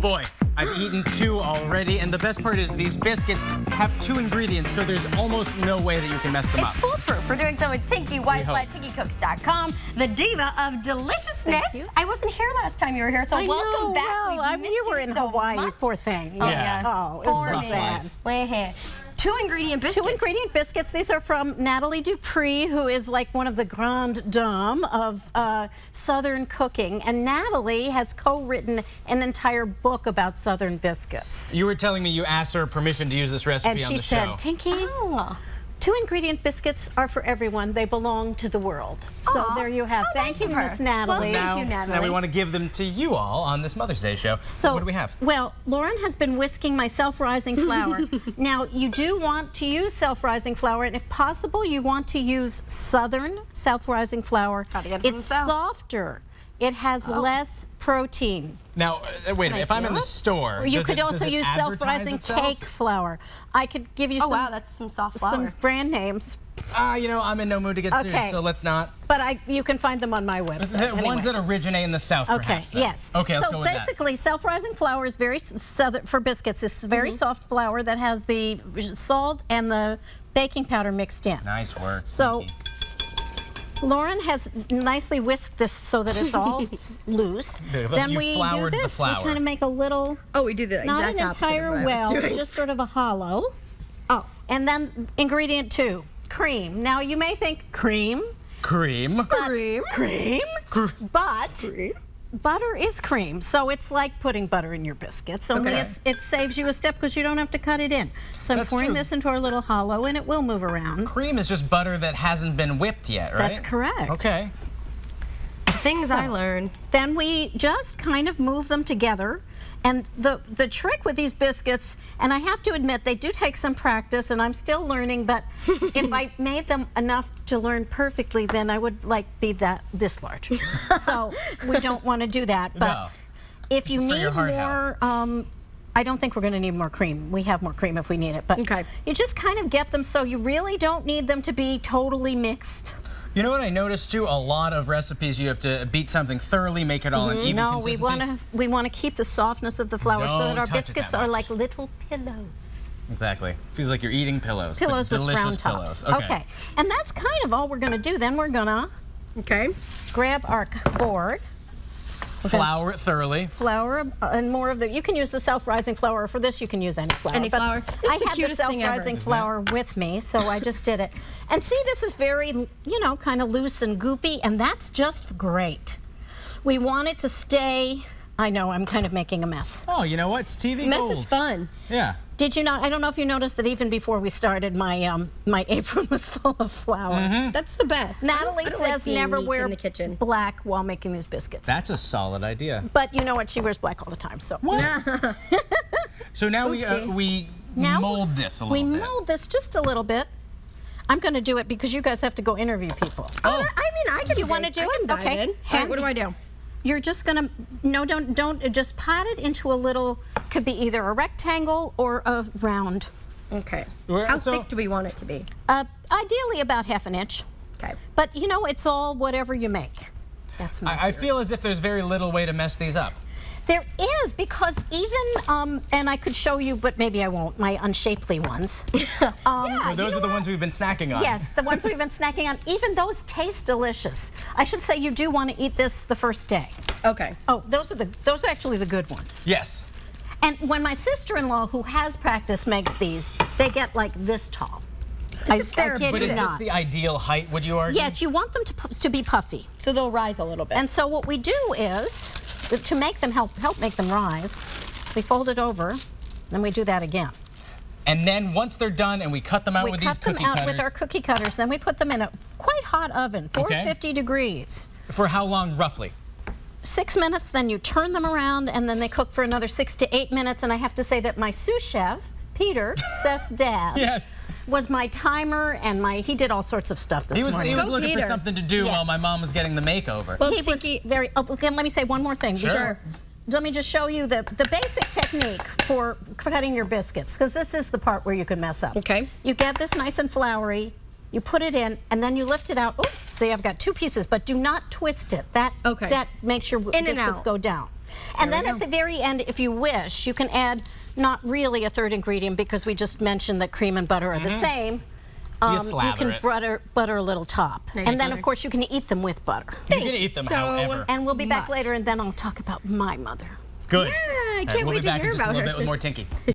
boy, I've eaten 2 already, and the best part is these biscuits have 2 ingredients, so there's almost no way that you can mess them up. It's foolproof. We're doing so with Tinky, TinkyCooks.com, the diva of deliciousness. I wasn't here last time you were here, so welcome back. Well, I mean, you were in Hawaii, you poor thing. Yeah. Oh, it was so sad. Way ahead. 2-ingredient biscuits. 2-ingredient biscuits. These are from Nathalie Dupree, who is like one of the grande dames of Southern cooking. And Nathalie has co-written an entire book about Southern biscuits. You were telling me you asked her permission to use this recipe on the show. And she said, Tinky, 2-ingredient biscuits are for everyone. They belong to the world. So there you have. Thank you, Miss Nathalie. Well, thank you, Nathalie. Now we want to give them to you all on this Mother's Day show. So what do we have? Well, Lauren has been whisking my self-rising flour. Now, you do want to use self-rising flour, and if possible, you want to use Southern self-rising flour. It's softer. It has less protein. Now, wait a minute. If I'm in the store, you could also use self-rising cake flour. I could give you that's some soft flour. Some brand names. You know, I'm in no mood to get sued, so let's not. But you can find them on my website. Ones that originate in the South, perhaps. Yes. Okay, let's go with that. So basically, self-rising flour is very southern for biscuits. It's very soft flour that has the salt and the baking powder mixed in. Nice work. So. Tinky. Lauren has nicely whisked this so that it's all loose. Then we do this. We kind of make a little. Oh, we do the not exact an entire well, just sort of a hollow. Oh, and then ingredient 2, cream. Now you may think cream. Cream. But butter is cream, so it's like putting butter in your biscuits. Only it saves you a step because you don't have to cut it in. So I'm pouring this into our little hollow, and it will move around. Cream is just butter that hasn't been whipped yet, right? That's correct. Okay. Things I learned. Then we just kind of move them together. And the trick with these biscuits, and I have to admit, they do take some practice, and I'm still learning, but if I made them enough to learn perfectly, then I would be this large. So we don't want to do that. But if you need more, I don't think we're going to need more cream. We have more cream if we need it. But you just kind of get them so you really don't need them to be totally mixed. You know what I noticed too? A lot of recipes you have to beat something thoroughly, make it all an even consistency. No, we want to keep the softness of the flour so that our biscuits are like little pillows. Exactly. Feels like you're eating pillows. Pillows with delicious brown pillows. tops. Okay. And that's kind of all we're going to do. Then we're going to grab our board. Flour it thoroughly. Flour and more of the. You can use the self-rising flour. For this, you can use any flour. Any flour. I had the self-rising flour with me, so I just did it. And see, this is very, kind of loose and goopy, and that's just great. We want it to stay. I know, I'm kind of making a mess. Oh, you know what? It's TV gold. Mess is fun. Yeah. Did you not? I don't know if you noticed that even before we started, my my apron was full of flour. That's the best. Natalie says never wear in the kitchen. black while making these biscuits. That's a solid idea. But you know what? She wears black all the time. So. What? So now we mold this a little bit. We mold this just a little bit. I'm going to do it because you guys have to go interview people. I mean, I can. You want to do it? Okay. All right, what do I do? You're just gonna don't just pat it into a little, could be either a rectangle or a round. Okay. How thick do we want it to be? Ideally about ½ an inch. Okay. But it's all whatever you make. That's my I feel as if there's very little way to mess these up. There is, because even, and I could show you, but maybe I won't, my unshapely ones. Those are the ones we've been snacking on. Yes, the ones we've been snacking on. Even those taste delicious. I should say you do want to eat this the first day. Okay. Oh, those are actually the good ones. Yes. And when my sister-in-law, who has practice, makes these, they get like this tall. But is this the ideal height, would you argue? Yes, you want them to be puffy. So they'll rise a little bit. And so what we do is, to make them help make them rise, we fold it over, then we do that again. And then once they're done and we cut them out with these cookie cutters. We cut them out with our cookie cutters, then we put them in a quite hot oven, 450 degrees. For how long, roughly? 6 minutes, then you turn them around, and then they cook for another 6 to 8 minutes. And I have to say that my sous chef, Peter, Seth's dad, was my timer, and he did all sorts of stuff this morning. He was looking for something to do while my mom was getting the makeover. Well, he was very, let me say one more thing. Sure. Let me just show you the basic technique for cutting your biscuits, because this is the part where you can mess up. Okay. You get this nice and floury. You put it in, and then you lift it out. Oh, see, I've got 2 pieces, but do not twist it. That makes your biscuits go down. And then at the very end, if you wish, you can add not really a 3rd ingredient because we just mentioned that cream and butter are the same. You can butter a little top. And then, of course, you can eat them with butter. You can eat them however. And we'll be back later, and then I'll talk about my mother. Good. Yeah, I can't we'll wait be to back hear in just a about little her. bit with more Tinky.